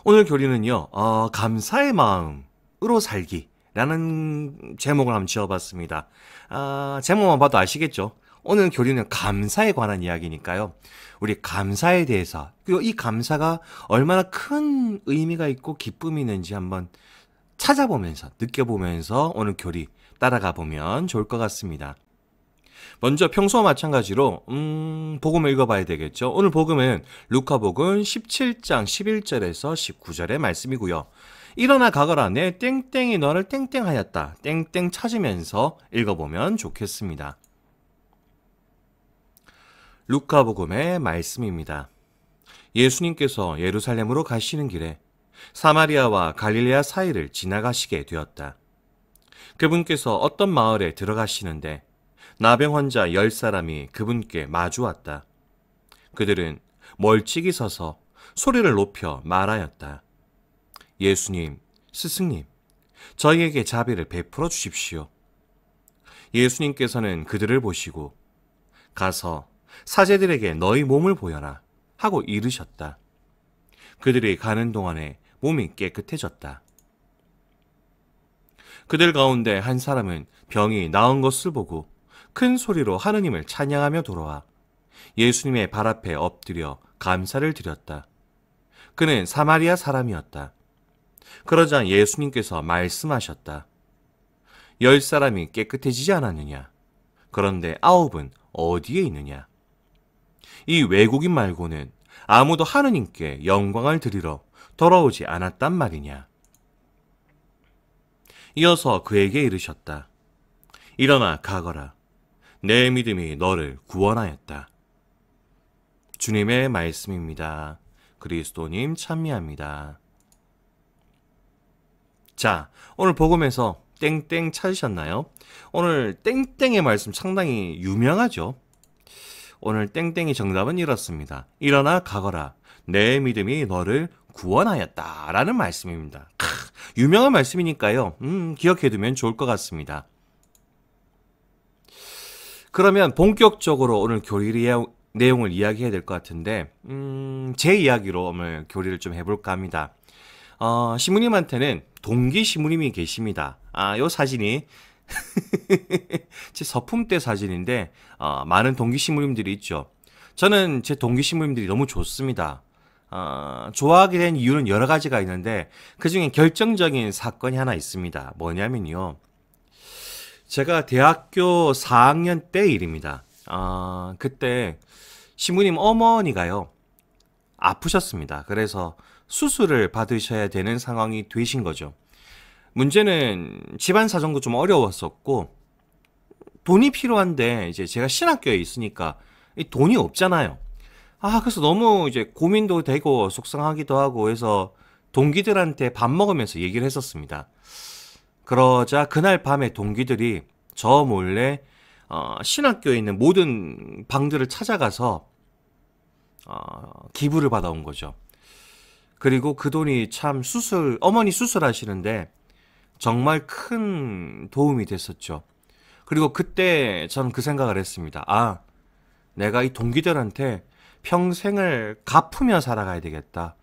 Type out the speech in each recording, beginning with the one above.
오늘 교리는요, 감사의 마음으로 살기라는 제목을 한번 지어봤습니다. 제목만 봐도 아시겠죠? 오늘 교리는 감사에 관한 이야기니까요. 우리 감사에 대해서, 그리고 이 감사가 얼마나 큰 의미가 있고 기쁨이 있는지 한번 찾아보면서, 느껴보면서 오늘 교리 따라가 보면 좋을 것 같습니다. 먼저 평소와 마찬가지로 복음을 읽어봐야 되겠죠. 오늘 복음은 루카복음 17장 11절에서 19절의 말씀이고요. 일어나 가거라 내 땡땡이 너를 땡땡하였다. 땡땡 찾으면서 읽어보면 좋겠습니다. 루카복음의 말씀입니다. 예수님께서 예루살렘으로 가시는 길에 사마리아와 갈릴레아 사이를 지나가시게 되었다. 그분께서 어떤 마을에 들어가시는데 나병 환자 10사람이 그분께 마주 왔다. 그들은 멀찍이 서서 소리를 높여 말하였다. 예수님, 스승님, 저희에게 자비를 베풀어 주십시오. 예수님께서는 그들을 보시고 가서 사제들에게 너희 몸을 보여라 하고 이르셨다. 그들이 가는 동안에 몸이 깨끗해졌다. 그들 가운데 한 사람은 병이 나은 것을 보고 큰 소리로 하느님을 찬양하며 돌아와 예수님의 발 앞에 엎드려 감사를 드렸다. 그는 사마리아 사람이었다. 그러자 예수님께서 말씀하셨다. 10사람이 깨끗해지지 않았느냐? 그런데 9은 어디에 있느냐? 이 외국인 말고는 아무도 하느님께 영광을 드리러 돌아오지 않았단 말이냐? 이어서 그에게 이르셨다. 일어나 가거라. 내 믿음이 너를 구원하였다. 주님의 말씀입니다. 그리스도님 찬미합니다. 자, 오늘 복음에서 땡땡 찾으셨나요? 오늘 땡땡의 말씀 상당히 유명하죠? 오늘 땡땡의 정답은 이렇습니다. 일어나 가거라. 내 믿음이 너를 구원하였다. 라는 말씀입니다. 유명한 말씀이니까요. 기억해두면 좋을 것 같습니다. 그러면 본격적으로 오늘 교리 내용을 이야기해야 될 것 같은데 제 이야기로 오늘 교리를 좀 해볼까 합니다. 시무님한테는 동기 시무님이 계십니다. 요 사진이 제 서품 때 사진인데 많은 동기 시무님들이 있죠. 저는 제 동기 시무님들이 너무 좋습니다. 좋아하게 된 이유는 여러 가지가 있는데 그중에 결정적인 사건이 하나 있습니다. 뭐냐면요. 제가 대학교 4학년 때 일입니다. 그때 시무님 어머니가요. 아프셨습니다. 그래서 수술을 받으셔야 되는 상황이 되신 거죠. 문제는 집안 사정도 좀 어려웠었고 돈이 필요한데 이제 제가 신학교에 있으니까 돈이 없잖아요. 그래서 너무 이제 고민도 되고 속상하기도 하고 해서 동기들한테 밥 먹으면서 얘기를 했었습니다. 그러자 그날 밤에 동기들이 저 몰래 신학교에 있는 모든 방들을 찾아가서 기부를 받아온 거죠. 그리고 그 돈이 참 어머니 수술하시는데 정말 큰 도움이 됐었죠. 그리고 그때 전 그 생각을 했습니다. 내가 이 동기들한테 평생을 갚으며 살아가야 되겠다.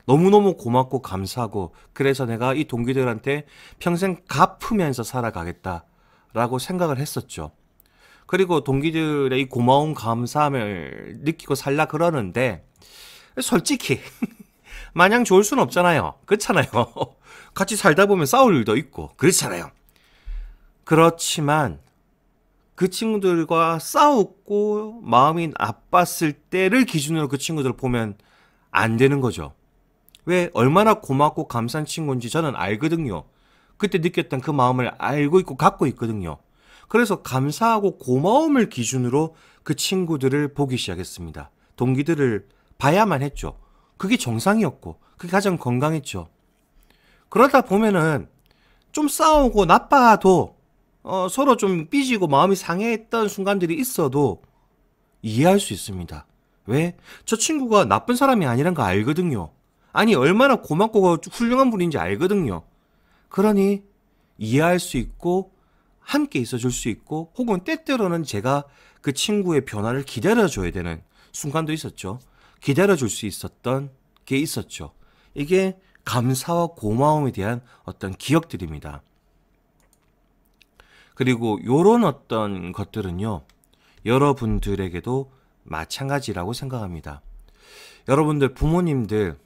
너무너무 고맙고 감사하고 그래서 내가 이 동기들한테 평생 갚으면서 살아가겠다라고 생각을 했었죠. 그리고 동기들의 이 고마운 감사함을 느끼고 살라 그러는데 솔직히 마냥 좋을 순 없잖아요. 그렇잖아요. 같이 살다 보면 싸울 일도 있고 그렇잖아요. 그렇지만 그 친구들과 싸웠고 마음이 나빴을 때를 기준으로 그 친구들을 보면 안 되는 거죠. 왜? 얼마나 고맙고 감사한 친구인지 저는 알거든요. 그때 느꼈던 그 마음을 알고 있고 갖고 있거든요. 그래서 감사하고 고마움을 기준으로 그 친구들을 보기 시작했습니다. 동기들을 봐야만 했죠. 그게 정상이었고 그게 가장 건강했죠. 그러다 보면은 좀 싸우고 나빠도 서로 좀 삐지고 마음이 상해했던 순간들이 있어도 이해할 수 있습니다. 왜? 저 친구가 나쁜 사람이 아니란 거 알거든요. 아니 얼마나 고맙고 훌륭한 분인지 알거든요. 그러니 이해할 수 있고 함께 있어줄 수 있고 혹은 때때로는 제가 그 친구의 변화를 기다려줘야 되는 순간도 있었죠. 기다려줄 수 있었던 게 있었죠. 이게 감사와 고마움에 대한 어떤 기억들입니다. 그리고 요런 어떤 것들은요, 여러분들에게도 마찬가지라고 생각합니다. 여러분들 부모님들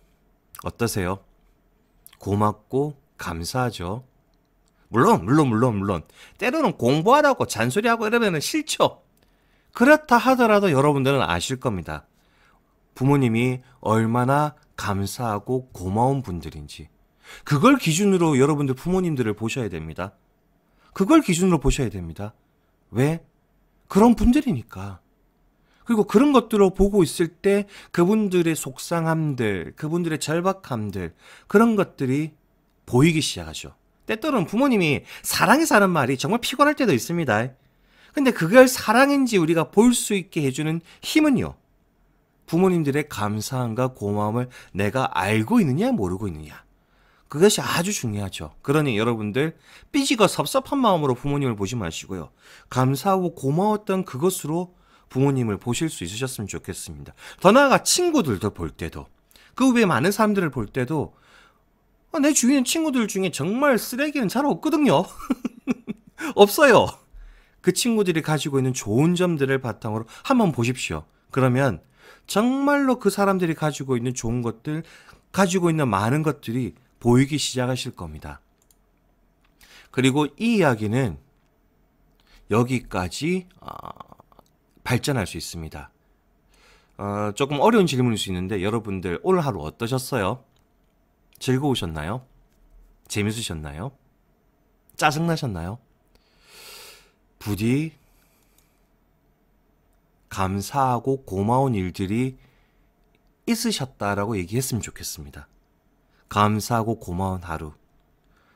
어떠세요? 고맙고 감사하죠. 물론. 때로는 공부하라고 잔소리하고 이러면 싫죠. 그렇다 하더라도 여러분들은 아실 겁니다. 부모님이 얼마나 감사하고 고마운 분들인지. 그걸 기준으로 여러분들 부모님들을 보셔야 됩니다. 그걸 기준으로 보셔야 됩니다. 왜? 그런 분들이니까. 그리고 그런 것들을 보고 있을 때 그분들의 속상함들, 그분들의 절박함들, 그런 것들이 보이기 시작하죠. 때때로는 부모님이 사랑해서 하는 말이 정말 피곤할 때도 있습니다. 근데 그걸 사랑인지 우리가 볼 수 있게 해주는 힘은요, 부모님들의 감사함과 고마움을 내가 알고 있느냐 모르고 있느냐, 그것이 아주 중요하죠. 그러니 여러분들 삐지고 섭섭한 마음으로 부모님을 보지 마시고요, 감사하고 고마웠던 그것으로 부모님을 보실 수 있으셨으면 좋겠습니다. 더 나아가 친구들도 볼 때도, 그 외에 많은 사람들을 볼 때도 내 주위에 있는 친구들 중에 정말 쓰레기는 잘 없거든요. 없어요. 그 친구들이 가지고 있는 좋은 점들을 바탕으로 한번 보십시오. 그러면 정말로 그 사람들이 가지고 있는 좋은 것들, 가지고 있는 많은 것들이 보이기 시작하실 겁니다. 그리고 이 이야기는 여기까지 발전할 수 있습니다. 조금 어려운 질문일 수 있는데 여러분들 오늘 하루 어떠셨어요? 즐거우셨나요? 재밌으셨나요? 짜증나셨나요? 부디 감사하고 고마운 일들이 있으셨다라고 얘기했으면 좋겠습니다. 감사하고 고마운 하루.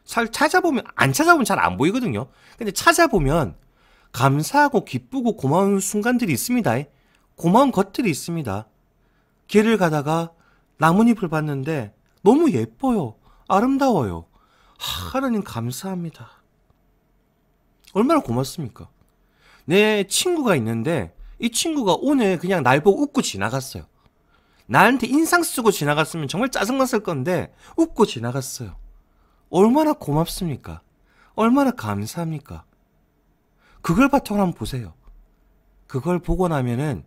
찾아보면, 안 찾아보면 잘 안 보이거든요. 근데 찾아보면 감사하고 기쁘고 고마운 순간들이 있습니다. 고마운 것들이 있습니다. 길을 가다가 나뭇잎을 봤는데 너무 예뻐요. 아름다워요. 하나님 감사합니다. 얼마나 고맙습니까? 내 친구가 있는데 이 친구가 오늘 그냥 날 보고 웃고 지나갔어요. 나한테 인상 쓰고 지나갔으면 정말 짜증났을 건데 웃고 지나갔어요. 얼마나 고맙습니까? 얼마나 감사합니까? 그걸 바탕으로 한번 보세요. 그걸 보고 나면은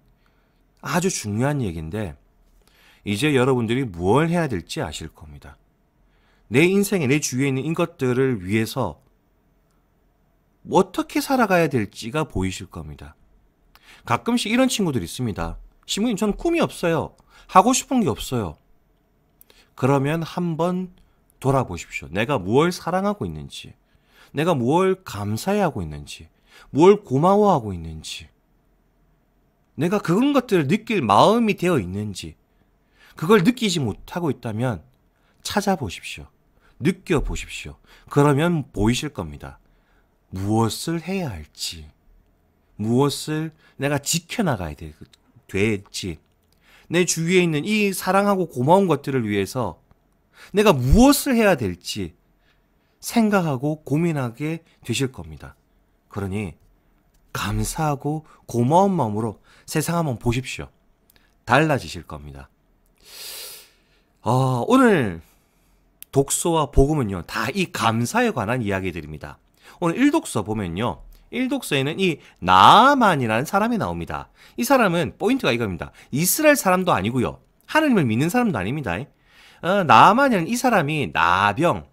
아주 중요한 얘기인데 이제 여러분들이 무엇을 해야 될지 아실 겁니다. 내 인생에 내 주위에 있는 이것들을 위해서 어떻게 살아가야 될지가 보이실 겁니다. 가끔씩 이런 친구들이 있습니다. 신부님, 저는 꿈이 없어요. 하고 싶은 게 없어요. 그러면 한번 돌아보십시오. 내가 무엇을 사랑하고 있는지, 내가 무엇을 감사해하고 있는지, 무엇을 고마워하고 있는지, 내가 그런 것들을 느낄 마음이 되어 있는지, 그걸 느끼지 못하고 있다면 찾아보십시오. 느껴보십시오. 그러면 보이실 겁니다. 무엇을 해야 할지, 무엇을 내가 지켜나가야 될지, 내 주위에 있는 이 사랑하고 고마운 것들을 위해서 내가 무엇을 해야 될지 생각하고 고민하게 되실 겁니다. 그러니 감사하고 고마운 마음으로 세상 한번 보십시오. 달라지실 겁니다. 오늘 독서와 복음은요, 다 이 감사에 관한 이야기들입니다. 오늘 1독서 보면요, 1독서에는 이 나아만이라는 사람이 나옵니다. 이 사람은 포인트가 이겁니다. 이스라엘 사람도 아니고요, 하나님을 믿는 사람도 아닙니다. 나아만이라는 이 사람이 나병,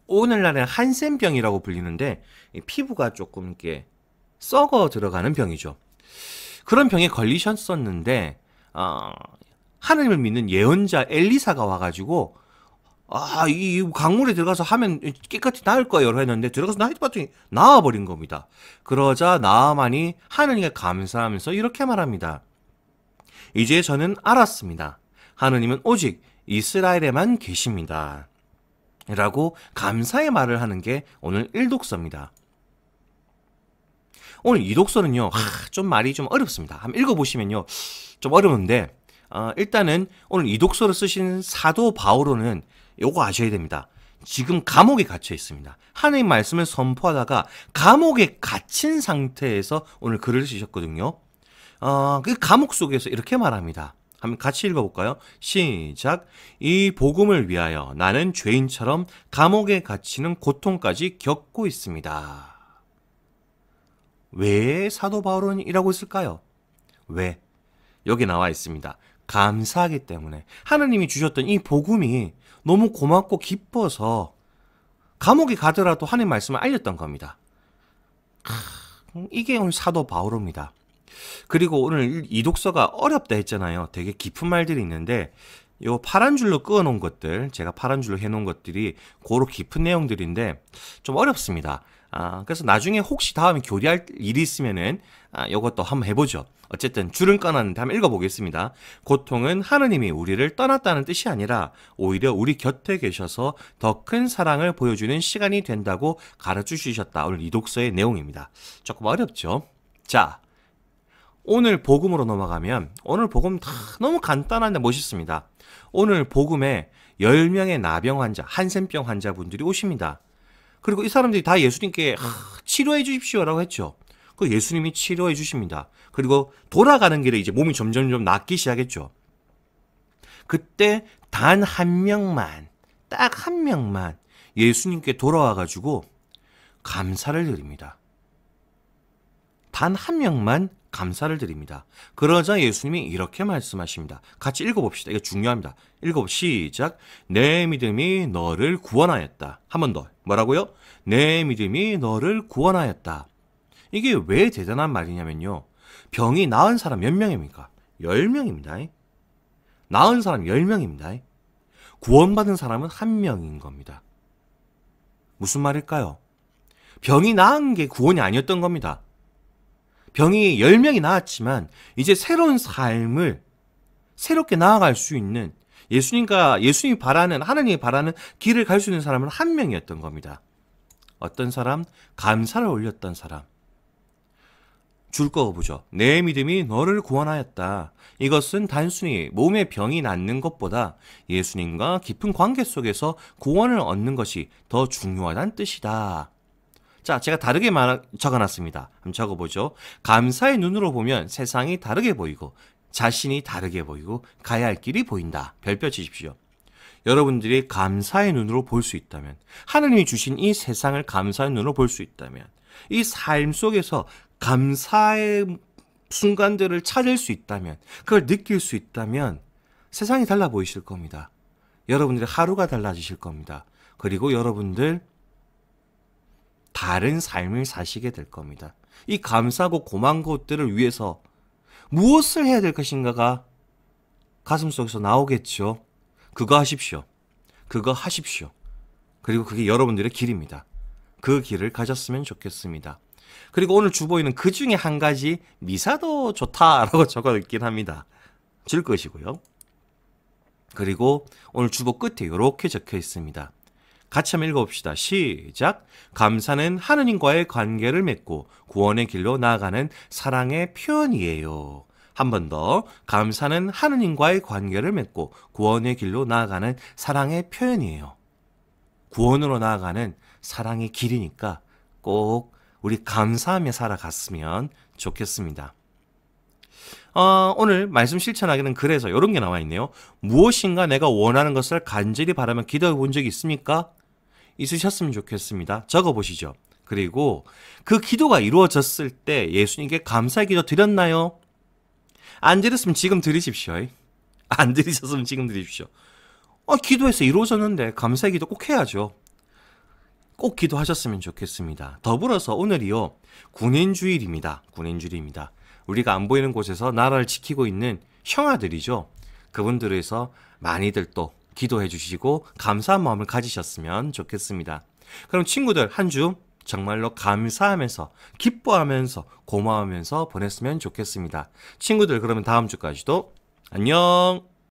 오늘날에는 한센병이라고 불리는데 피부가 조금 이렇게 썩어 들어가는 병이죠. 그런 병에 걸리셨었는데 하나님을 믿는 예언자 엘리사가 와가지고 이 강물에 들어가서 하면 깨끗이 나을 거예요 했는데 들어가서 봤더니 나아버린 겁니다. 그러자 나아만이 하나님께 감사하면서 이렇게 말합니다. 이제 저는 알았습니다. 하나님은 오직 이스라엘에만 계십니다. 라고 감사의 말을 하는 게 오늘 1독서입니다. 오늘 2독서는요, 좀 말이 좀 어렵습니다. 한번 읽어보시면요, 좀 어려운데 일단은 오늘 2독서를 쓰신 사도 바오로는 요거 아셔야 됩니다. 지금 감옥에 갇혀 있습니다. 하나님 말씀을 선포하다가 감옥에 갇힌 상태에서 오늘 글을 쓰셨거든요. 그 감옥 속에서 이렇게 말합니다. 한번 같이 읽어볼까요? 시작. 이 복음을 위하여 나는 죄인처럼 감옥에 갇히는 고통까지 겪고 있습니다. 왜 사도 바울은 이라고 했을까요? 왜? 여기 나와 있습니다. 감사하기 때문에. 하나님이 주셨던 이 복음이 너무 고맙고 기뻐서 감옥에 가더라도 하나님 말씀을 알렸던 겁니다. 이게 오늘 사도 바울입니다. 그리고 오늘 이 독서가 어렵다 했잖아요. 되게 깊은 말들이 있는데 요 파란 줄로 그어놓은 것들, 제가 파란 줄로 해놓은 것들이 고로 깊은 내용들인데 좀 어렵습니다. 그래서 나중에 혹시 다음에 교리할 일이 있으면은 요것도 한번 해보죠. 어쨌든 줄은 꺼놨는데 한번 읽어보겠습니다. 고통은 하느님이 우리를 떠났다는 뜻이 아니라 오히려 우리 곁에 계셔서 더 큰 사랑을 보여주는 시간이 된다고 가르쳐 주셨다. 오늘 이 독서의 내용입니다. 조금 어렵죠? 자, 오늘 복음으로 넘어가면 오늘 복음 다 너무 간단한데 멋있습니다. 오늘 복음에 10명의 나병 환자, 한센병 환자분들이 오십니다. 그리고 이 사람들이 다 예수님께 치료해 주십시오라고 했죠. 그 예수님이 치료해 주십니다. 그리고 돌아가는 길에 이제 몸이 점점 낫기 시작했죠. 그때 단 한 명만, 딱 한 명만 예수님께 돌아와가지고 감사를 드립니다. 단 한 명만 감사를 드립니다. 그러자 예수님이 이렇게 말씀하십니다. 같이 읽어봅시다. 이거 중요합니다. 시작. 내 믿음이 너를 구원하였다. 한 번 더. 뭐라고요? 내 믿음이 너를 구원하였다. 이게 왜 대단한 말이냐면요. 병이 나은 사람 몇 명입니까? 10명입니다. 나은 사람 10명입니다. 구원받은 사람은 1명인 겁니다. 무슨 말일까요? 병이 나은 게 구원이 아니었던 겁니다. 병이 10명이 나았지만 이제 새로운 삶을 새롭게 나아갈 수 있는 예수님이 바라는, 하나님이 바라는 길을 갈 수 있는 사람은 1명이었던 겁니다. 어떤 사람? 감사를 올렸던 사람. 줄 그어보죠. 내 믿음이 너를 구원하였다. 이것은 단순히 몸의 병이 낫는 것보다 예수님과 깊은 관계 속에서 구원을 얻는 것이 더 중요하다는 뜻이다. 자, 제가 다르게 적어놨습니다. 한번 적어보죠. 감사의 눈으로 보면 세상이 다르게 보이고 자신이 다르게 보이고 가야 할 길이 보인다. 별표 치십시오. 여러분들이 감사의 눈으로 볼 수 있다면, 하나님이 주신 이 세상을 감사의 눈으로 볼 수 있다면, 이 삶 속에서 감사의 순간들을 찾을 수 있다면, 그걸 느낄 수 있다면 세상이 달라 보이실 겁니다. 여러분들의 하루가 달라지실 겁니다. 그리고 여러분들 다른 삶을 사시게 될 겁니다. 이 감사하고 고마운 것들을 위해서 무엇을 해야 될 것인가가 가슴속에서 나오겠죠. 그거 하십시오. 그거 하십시오. 그리고 그게 여러분들의 길입니다. 그 길을 가졌으면 좋겠습니다. 그리고 오늘 주보에는 그 중에 한 가지 미사도 좋다라고 적어 있긴 합니다. 줄 것이고요. 그리고 오늘 주보 끝에 이렇게 적혀 있습니다. 같이 한번 읽어봅시다. 시작. 감사는 하느님과의 관계를 맺고 구원의 길로 나아가는 사랑의 표현이에요. 한 번 더. 감사는 하느님과의 관계를 맺고 구원의 길로 나아가는 사랑의 표현이에요. 구원으로 나아가는 사랑의 길이니까 꼭 우리 감사하며 살아갔으면 좋겠습니다. 오늘 말씀 실천하기는 그래서 이런 게 나와 있네요. 무엇인가 내가 원하는 것을 간절히 바라며 기도해 본 적이 있습니까? 있으셨으면 좋겠습니다. 적어보시죠. 그리고 그 기도가 이루어졌을 때 예수님께 감사의 기도 드렸나요? 안 드렸으면 지금 드리십시오. 안 드리셨으면 지금 드리십시오. 기도해서 이루어졌는데 감사의 기도 꼭 해야죠. 꼭 기도하셨으면 좋겠습니다. 더불어서 오늘이요, 군인주일입니다. 군인주일입니다. 우리가 안 보이는 곳에서 나라를 지키고 있는 형아들이죠. 그분들을 위해서 많이들 또 기도해 주시고 감사한 마음을 가지셨으면 좋겠습니다. 그럼 친구들 한 주 정말로 감사하면서 기뻐하면서 고마워하면서 보냈으면 좋겠습니다. 친구들 그러면 다음 주까지도 안녕.